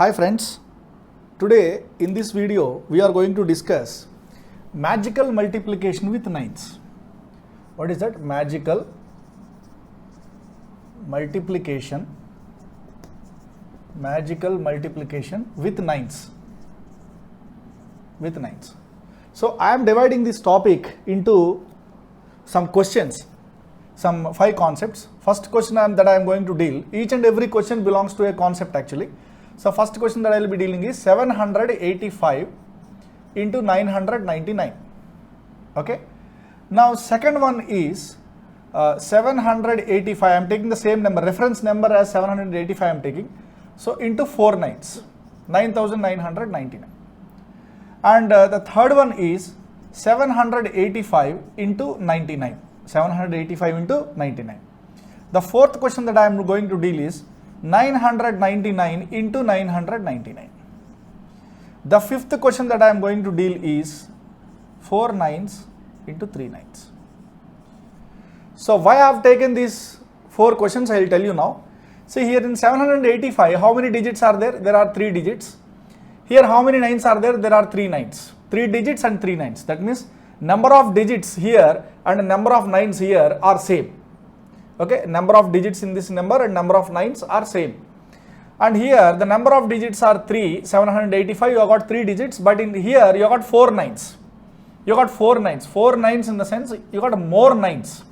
Hi friends, today in this video we are going to discuss magical multiplication with nines. What is that? Magical multiplication with nines. So I am dividing this topic into some questions, some 5 concepts. First question that I am going to deal, each and every question belongs to a concept actually. So first question that I will be dealing is 785 into 999. Okay. Now second one is 785. I am taking the same number, reference number as 785 I am taking. So into 4 nines, 9999. And the third one is 785 into 99. 785 into 99. The fourth question that I am going to deal is 999 into 999. The fifth question that I am going to deal is 4 nines into 3 nines. So why I have taken these 4 questions, I will tell you now. See here in 785, how many digits are there? There are 3 digits. Here how many nines are there? There are 3 nines. 3 digits and 3 nines. That means number of digits here and number of nines here are same. Okay, number of digits in this number and number of nines are same. And here the number of digits are 3, 785 you have got 3 digits, but in here you have got 4 nines. You got 4 nines. 4 nines in the sense you got more nines.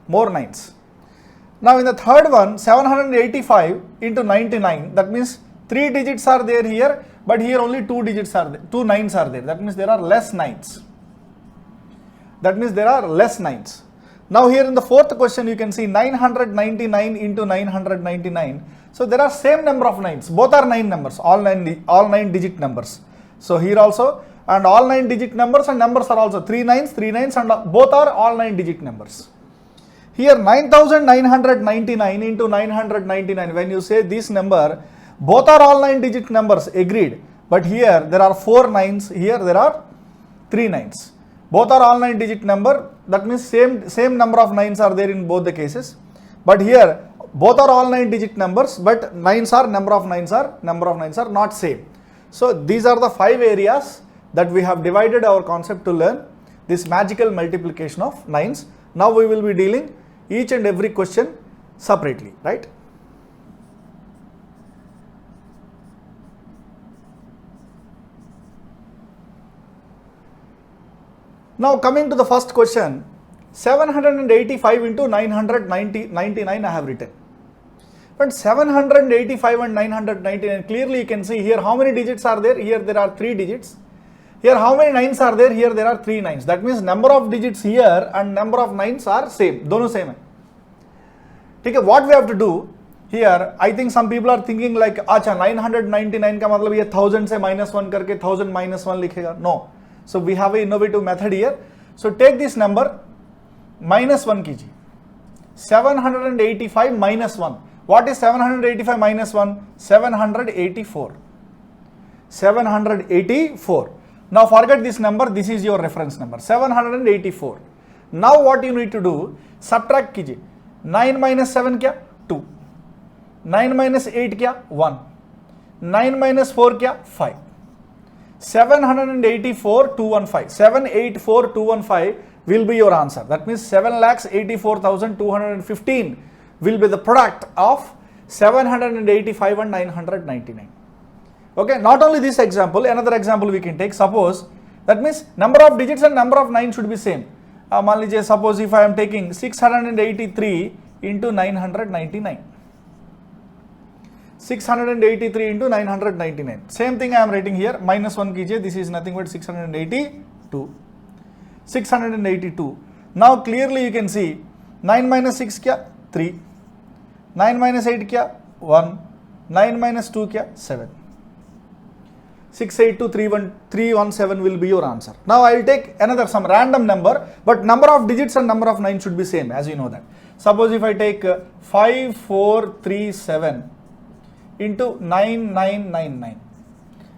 More nines. Now in the third one, 785 into 99, that means 3 digits are there here, but here only 2 digits are there, 2 nines are there. That means there are less nines. Now here in the fourth question you can see 999 into 999. So there are same number of nines. Both are 9 numbers, all 9 digit numbers. So here also, and all 9 digit numbers and numbers are also 3 nines and both are all 9 digit numbers. Here 9999 into 999, when you say this number, both are all 9 digit numbers, agreed. But here there are 4 nines, here there are 3 nines. Both are all 9 digit number, that means same number of nines are there in both the cases. But here both are all 9 digit numbers, but number of nines are not same. So these are the 5 areas that we have divided our concept to learn this magical multiplication of nines. Now we will be dealing each and every question separately, right? Now coming to the first question, 785 into 999 I have written. But 785 and 999, clearly you can see here how many digits are there? Here there are 3 digits. Here how many nines are there? Here there are 3 nines. That means number of digits here and number of nines are same. Dono same hai. Okay, what we have to do here, I think some people are thinking like, acha 999 का मतलब ये 1000 से -1 करके 1000 -1 लिखेगा. No. So we have an innovative method here. So take this number, -1 कीजिए. 785 -1. What is 785 -1? 784. 784. Now forget this number, this is your reference number, 784. Now what you need to do, subtract कीजिए. 9 minus 7 क्या? 2. 9 minus 8 क्या? 1. 9 minus 4 क्या? 5. 784,215. 784,215 will be your answer. That means 7,84,215 will be the product of 785 and 999. Okay, not only this example, another example we can take. Suppose that means number of digits and number of nines should be same. मान लीजिए, suppose if I am taking 683 into 999. 683 into 999. Same thing I am writing here, -1 कीजिए. This is nothing but 682. 682. Now clearly you can see 9 minus 6 क्या? 3. 9 minus 8 क्या? 1. 9 minus 2 क्या? 7. 682,317 will be your answer. Now I will take another some random number, but number of digits and number of nines should be same, as you know that. Suppose if I take 5437 into 9999.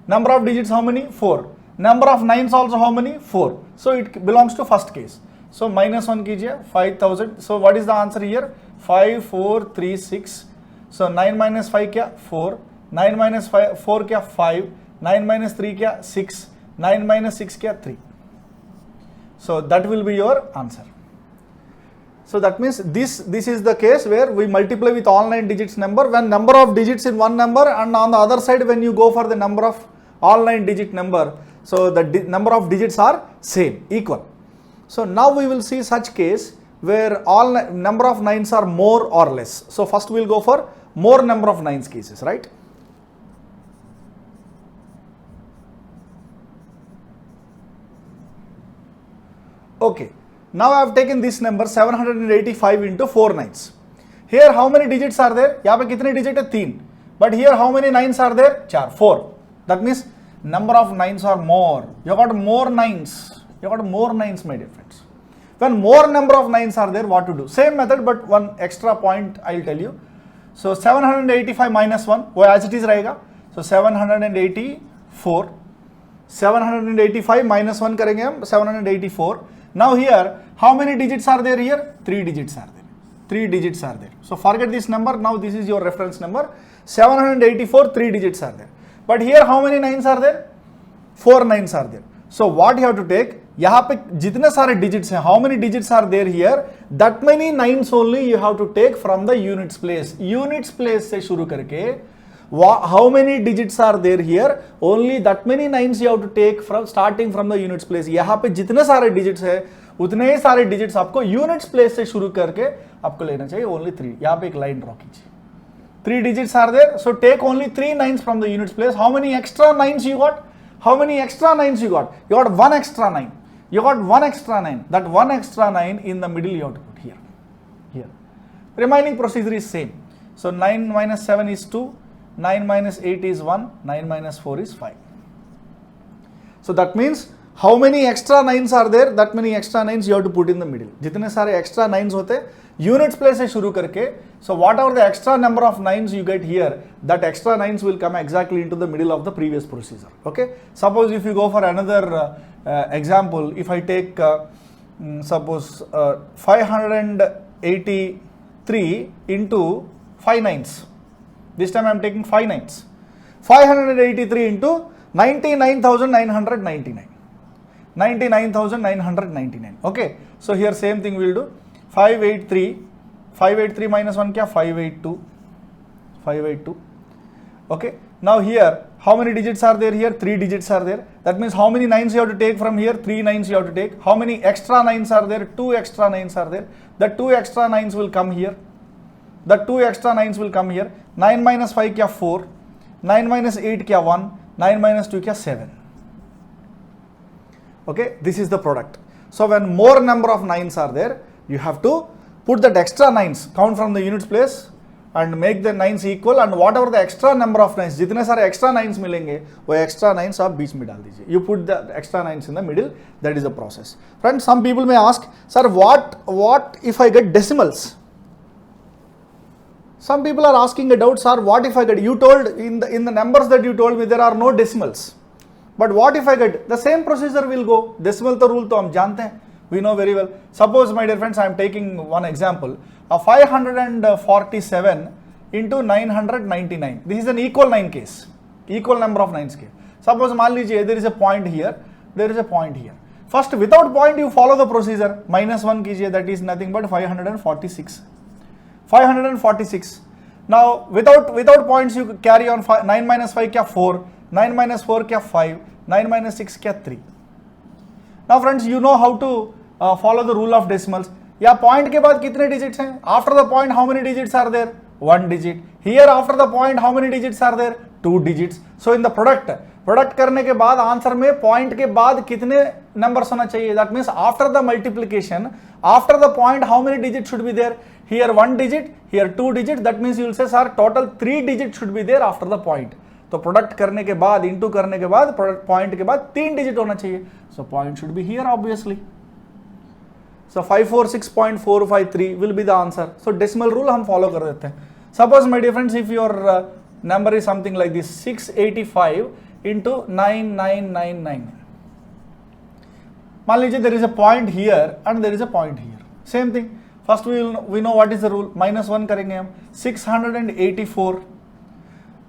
Number of digits how many? 4. Number of nines also how many? 4. So it belongs to first case. So -1 कीजिए 5000. So what is the answer here? 5436. So 9 minus 5 क्या? 4. 9 minus 4 क्या 5, 9 minus 3 क्या 6, 9 minus 6 क्या 3. So that will be your answer. So that means this is the case where we multiply with all 9 digits number, when number of digits in one number, and on the other side when you go for the number of all 9 digit number, so the number of digits are same, equal. So now we will see such case where all number of 9s are more or less. So first we will go for more number of 9s cases, right? Okay, now I have taken this number 785 into 4 9s. Here how many digits are there? यहाँ पे कितने digit है? 3. But here how many 9s are there? 4. 4. That means number of 9s are more. You got more 9s. You got more 9s, my dear friends. When more number of 9s are there, what to do? Same method, but one extra point I will tell you. So 785 minus 1, वो as it is रहेगा. So 784. 785 minus 1 करेंगे हम, 784. Now here, how many digits are there here? 3 digits are there. 3 digits are there. So forget this number. Now this is your reference number. 784, 3 digits are there. But here how many 9s are there? 4 9s are there. So what you have to take? यहाँ पे जितने सारे digits हैं, how many digits are there here? That many 9s only you have to take from the units place. Units place से शुरू करके how many digits are there here? Only that many 9s you have to take from starting from the units place. यहाँ पे जितने सारे digits है उतने ही सारे digits आपको units place से शुरू करके आपको लेना चाहिए. Only 3. यहाँ पे एक line draw कीजिए. 3 digits are there, so take only 3 9s from the units place. How many extra 9s you got? How many extra 9s you got? You got 1 extra 9. You got 1 extra 9. That 1 extra 9 in the middle you have to put here. Here. Remaining procedure is same. So 9 minus 7 is 2. 9 minus 8 is 1, 9 minus 4 is 5. So that means how many extra 9s are there? That many extra 9s you have to put in the middle. जितने सारे extra 9s होते units place से शुरू करके, so whatever the extra number of 9s you get here, that extra 9s will come exactly into the middle of the previous procedure. Okay. Suppose if you go for another example, if I take suppose 583 into 5 9s. This time I am taking 5 9s. 583 into 99,999. 99,999. Okay. So here same thing we will do. 583. 583 minus 1 kya? 582. 582. Okay. Now here how many digits are there here? 3 digits are there. That means how many 9s you have to take from here? 3 9s you have to take. How many extra 9s are there? 2 extra 9s are there. The 2 extra 9s will come here. The 2 extra 9s will come here. 9 minus 5 kya? 4. 9 minus 8 kya? 1. 9 minus 2 kya? 7. Okay, this is the product. So when more number of 9s are there, you have to put that extra 9s, count from the units place and make the 9s equal, and whatever the extra number of 9s, जितने सारे extra 9s मिलेंगे वो extra 9s आप बीच में डाल दीजिए. You put the extra 9s in the middle. That is the process. Friends, some people may ask, sir, what if I get decimals? Some people are asking a doubt, sir, what if I get, you told in the numbers that you told me there are no decimals. But what if I get, the same procedure will go. Decimal to rule to hum jante hain. We know very well. Suppose, my dear friends, I am taking one example. A 547 into 999. This is an equal 9 case. Equal number of 9s case. Suppose, मान लीजिए, there is a point here. There is a point here. First, without point, you follow the procedure. Minus 1 कीजिए, that is nothing but 546. 546. Now, without points, you carry on. 9 minus 5 kya? 4. 9 minus 4 kya? 5. 9 minus 6 kya? 3. Now friends, you know how to follow the rule of decimals. या point के बाद कितने digits हैं? After the point, how many digits are there? 1 digit. Here after the point, how many digits are there? 2 digits. So in the product करने के बाद answer में point के बाद कितने numbers होना चाहिए? That means after the multiplication, after the point, how many digits should be there? Here 1 digit, here 2 digits. That means you will say, sir, total 3 digits should be there after the point. तो product करने के बाद, into करने के बाद, point के बाद 3 digit होना चाहिए. So point should be here obviously. So 546.453 will be the answer. So decimal rule हम फॉलो कर देते हैं. Suppose my dear friends, if your number is something like this 685 into 9999. मान लीजिए there is a point here and there is a point here. Same thing. First we know what is the rule. -1 करेंगे हम. 684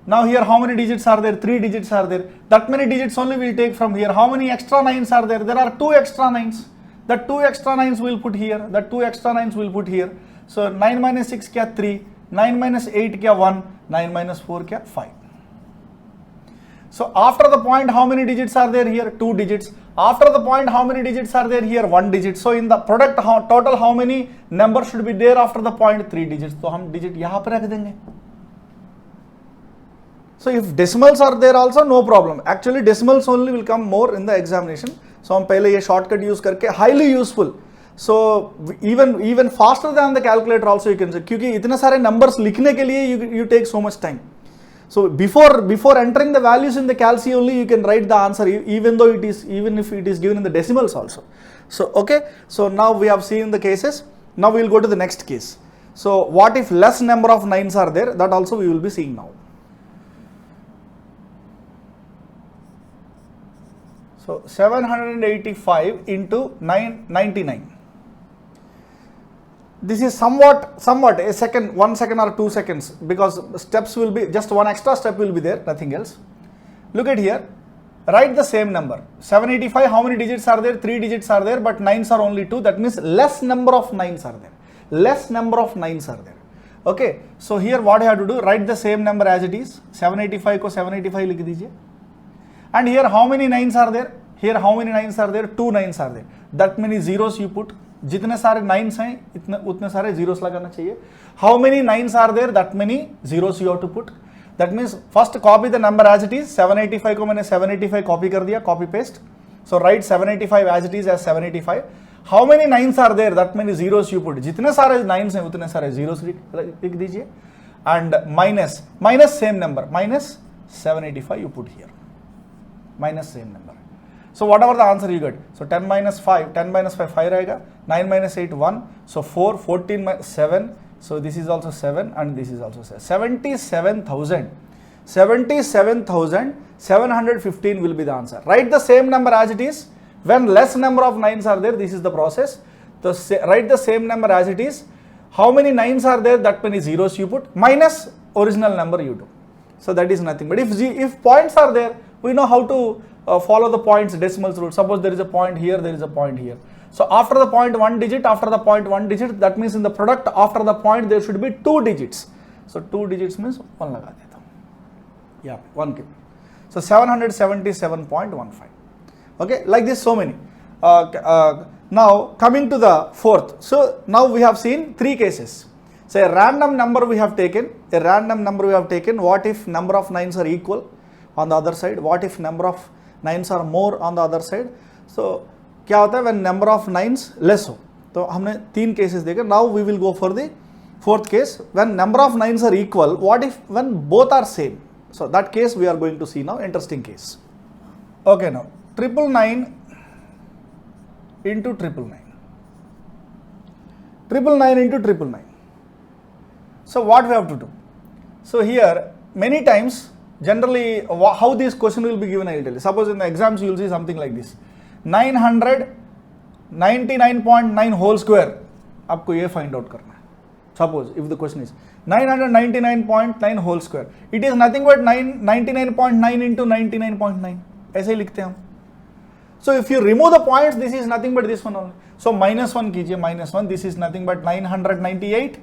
Now here how many digits are there? 3 digits are there. That many digits only we'll take from here. How many extra 9s are there? There are 2 extra 9s. That 2 extra 9s we'll put here. That 2 extra 9s we'll put here. So 9 minus 6 kya 3, 9 minus 8 kya 1, 9 minus 4 kya 5. So after the point how many digits are there here? 2 digits. After the point how many digits are there here? 1 digit. So in the product total how many numbers should be there after the point? 3 digits. So हम digit यहाँ पे रख देंगे. So if decimals are there also, no problem. Actually decimals only will come more in the examination. So हम पहले ये shortcut use करके highly useful. So even faster than the calculator also you can say, क्योंकि इतने सारे numbers लिखने के लिए you take so much time. So before entering the values in the calc only you can write the answer, even if it is given in the decimals also. So okay, so now we have seen the cases. Now we will go to the next case. So what if less number of 9s are there? That also we will be seeing now. So 785 into 999. This is somewhat a second, 1 second or 2 seconds, because steps will be just one extra step will be there, nothing else. Look at here, write the same number. 785, how many digits are there? 3 digits are there, but 9s are only 2. That means less number of 9s are there. Less number of 9s are there. Okay, so here what I have to do, write the same number as it is. 785 को 785 लिख दीजिए. And here how many 9s are there? Here how many 9s are there? 2 9s are there. That many zeros you put. जितने सारे 9s हैं उतने सारे zeros लगाना चाहिए. How many 9s are there? That many zeros you have to put. That means first copy the number as it is. 785 को मैंने 785 copy कर दिया, copy paste. So write 785 as it is as 785. How many 9s are there? That many zeros you put. जितने सारे 9s हैं उतने सारे zeros लिख दीजिए. And minus same number, minus 785 you put here. Minus same number. So whatever the answer you get. So 10 minus 5 5 रहेगा. 9 minus 8 1. So 4, 14 minus 7. So this is also 7 and this is also 7. 77,715 will be the answer. Write the same number as it is. When less number of 9s are there, this is the process. Write the same number as it is. How many 9s are there? That many zeros you put. Minus original number you do. So that is nothing. But if points are there, we know how to follow the points decimals rule. Suppose there is a point here, there is a point here. So after the point 1 digit, after the point 1 digit, that means in the product after the point there should be 2 digits. So 2 digits means 1 लगा देता हूँ. Yeah, 1 keep. So 777.15. Okay, like this so many. Now coming to the fourth. So now we have seen 3 cases. So a random number we have taken. What if number of 9s are equal on the other side? What if number of 9s are more on the other side? So क्या होता है when number of 9s less हो? तो हमने 3 cases देखे. Now we will go for the 4th case. When number of 9s are equal, what if when both are same? So that case we are going to see now. Interesting case. Okay, now 999 into 999. 999 into 999. So what we have to do? So here many times generally how this question will be given I will tell you. Suppose in the exams you will see something like this. 999.9 whole square. आपको ये find out करना है. Suppose if the question is 999.9 whole square. It is nothing but 99.9 into 99.9. ऐसे ही लिखते हैं हम. So if you remove the points, this is nothing but this one only. So minus 1 कीजिए, minus 1. This is nothing but 998.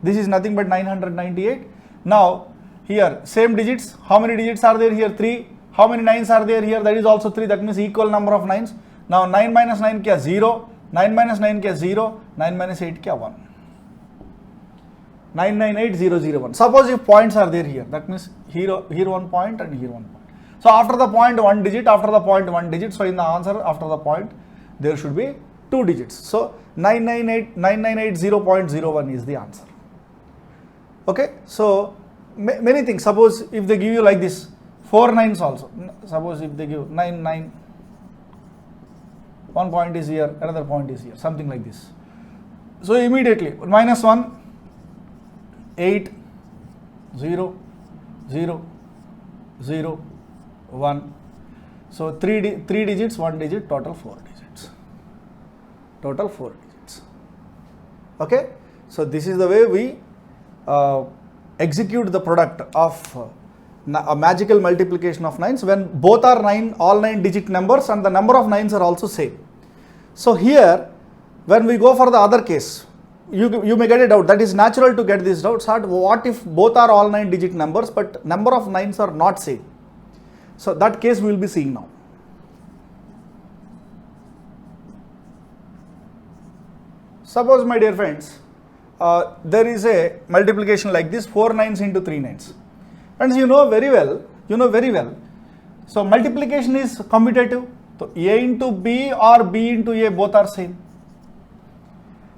This is nothing but 998. Now here same digits. How many digits are there here? 3. How many 9s are there here? That is also 3. That means equal number of 9s. Now 9 minus 9 क्या 0. 9 minus 9 क्या 0. 9 minus 8 क्या 1. 998001. Suppose if points are there here, that means here 1 point and here 1 point. So after the point 1 digit, after the point 1 digit. So in the answer after the point there should be 2 digits. So 9980.01 is the answer. Okay. So many things. Suppose if they give you like this 4 9s also. Suppose if they give 9 9. 1 point is here, another point is here, something like this. So immediately minus 1, 8, 0, 0, 0, 1. So 3 digits, 1 digit, total 4 digits. Total 4 digits. Okay. So this is the way we execute the product of a magical multiplication of 9s when both are 9, all 9 digit numbers and the number of 9s are also same. So here, when we go for the other case, you may get a doubt. That is natural to get this doubt. So what if both are all 9 digit numbers but number of 9s are not same? So that case we will be seeing now. Suppose, my dear friends, there is a multiplication like this, 4 9s into 3 9s. Friends, you know very well. So multiplication is commutative. So A into B or B into A both are same.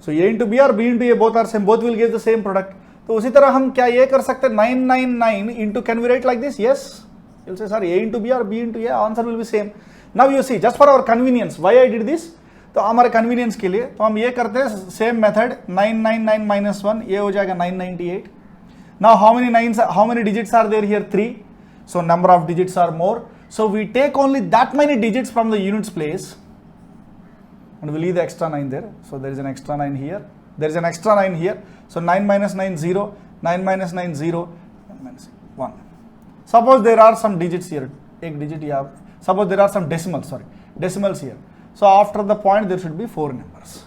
So A into B or B into A both are same. Both will give the same product. तो उसी तरह हम क्या ये कर सकते हैं 999 into, can we write like this? Yes. You'll say, sir, A into B or B into A, answer will be same. Now you see, just for our convenience, why I did this? तो हमारे convenience के लिए तो हम ये करते हैं same method 999 minus 1 ये हो जाएगा 998. Now how many digits are there here? 3. So number of digits are more. So we take only that many digits from the units place and we leave the extra 9 there. So there is an extra 9 here. There is an extra 9 here. So 9 minus 9 0, 9 minus 9 0, 9 minus 1. Suppose there are some digits here. एक digit यहाँ. Suppose there are some decimals here. So after the point there should be 4 numbers.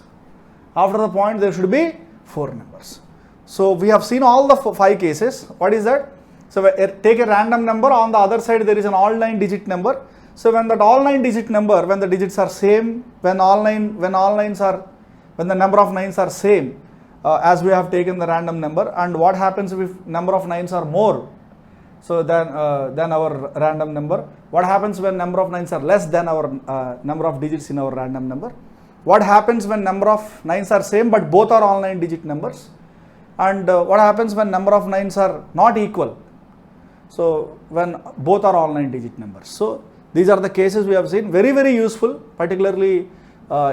After the point there should be 4 numbers. So we have seen all the 5 cases. What is that? So take a random number, on the other side there is an all 9 digit number. So when that all 9 digit number, when the digits are same, when the number of 9s are same, as we have taken the random number, and what happens if number of 9s are more so than our random number? What happens when number of 9s are less than our number of digits in our random number? What happens when number of 9s are same but both are all 9 digit numbers? And what happens when number of 9s are not equal? So when both are all 9 digit numbers. So these are the cases we have seen. Very, very useful, particularly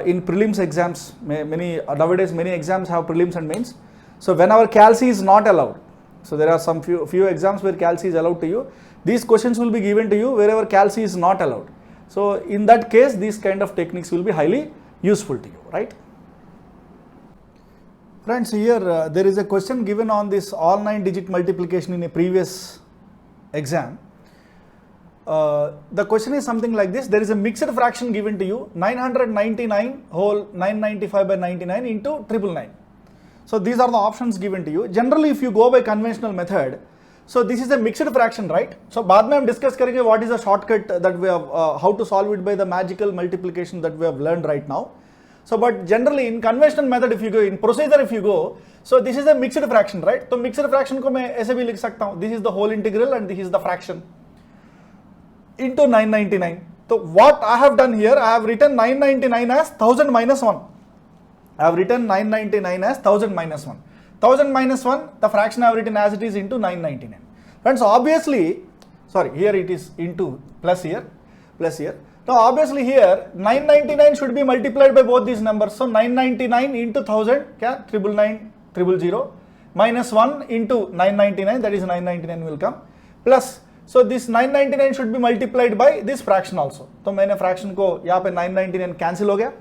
in prelims exams. Nowadays many exams have prelims and mains. So whenever Calc is not allowed, so there are some few exams where Calc is allowed to you. These questions will be given to you wherever Calc is not allowed. So in that case, these kind of techniques will be highly useful to you, right? Friends, here there is a question given on this all 9 digit multiplication in a previous exam. The question is something like this. There is a mixed fraction given to you, 999 whole 995 by 99 into 999. So these are the options given to you. Generally, if you go by conventional method, so this is a mixed fraction, right? So बाद में हम discuss करेंगे what is the shortcut that we have, how to solve it by the magical multiplication that we have learned right now. So but generally in conventional method, if you go in procedure, if you go, so this is a mixed fraction, right? तो mixed fraction को मैं ऐसे भी लिख सकता हूँ. This is the whole integral and this is the fraction into 999. So what I have done here, I have written 999 as 1000 minus 1. I have written 999 as 1000 minus 1. 1000 minus 1, the fraction I have written as it is into 999. Friends, obviously, sorry, here it is into plus here. Now obviously here 999 should be multiplied by both these numbers. So 999 into 1000, क्या 999 minus 1 into 999, that is 999 will come, plus, so this 999 should be multiplied by this fraction also. तो मैंने fraction को यहाँ पे 999 cancel हो गया,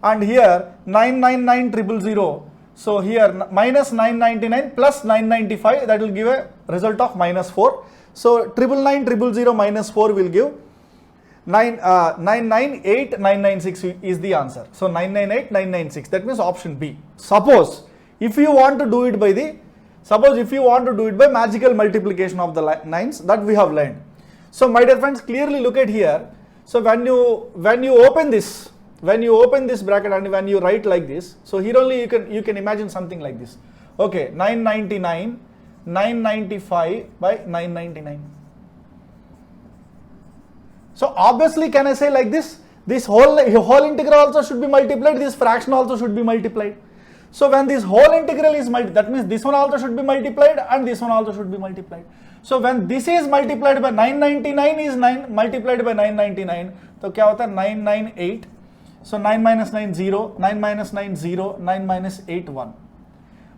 and here 999 so here minus 999 plus 995, that will give a result of minus 4. So 999 minus 4 will give 998996 is the answer. So 998996, that means option B. Suppose if you want to do it by magical multiplication of the 9s that we have learned. So my dear friends, clearly look at here. So when you open this bracket and when you write like this, so here only you can imagine something like this. Okay, 999 995 by 999. So obviously, can I say like this? This whole integral also should be multiplied. This fraction also should be multiplied. So when this whole integral is multiplied, that means this one also should be multiplied and this one also should be multiplied. So when this is multiplied by 999 is multiplied by 999, तो क्या होता है 998. So 9 minus 9 0, 9 minus 9 0, 9 minus 8 1.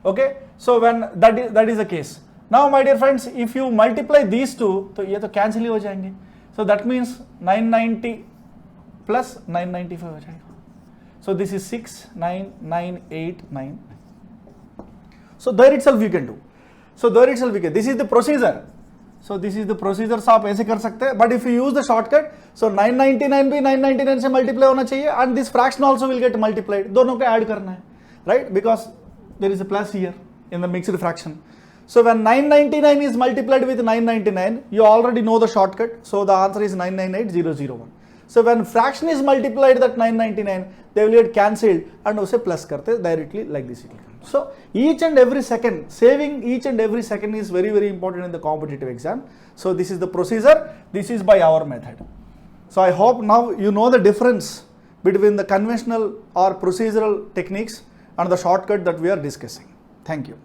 Okay. So when that is the case. Now my dear friends, if you multiply these two, तो ये तो cancel ही हो जाएंगे. So that means 990 plus 995 हो जाएगा. So this is 69989. So there itself you can do. So there itself we can. This is the procedure. So this is the procedures, आप ऐसे कर सकते हैं. But if you use the shortcut, so 999 भी 999 से multiply होना चाहिए and this fraction also will get multiplied. दोनों को ऐड करना है, right, because there is a plus here in the mixed fraction. So when 999 is multiplied with 999, you already know the shortcut. So the answer is 998001. So when fraction is multiplied that 999, they will get cancelled and उसे plus करते directly like this. So each and every second, saving each and every second is very important in the competitive exam. So this is the procedure. This is by our method. So I hope now you know the difference between the conventional or procedural techniques and the shortcut that we are discussing. Thank you.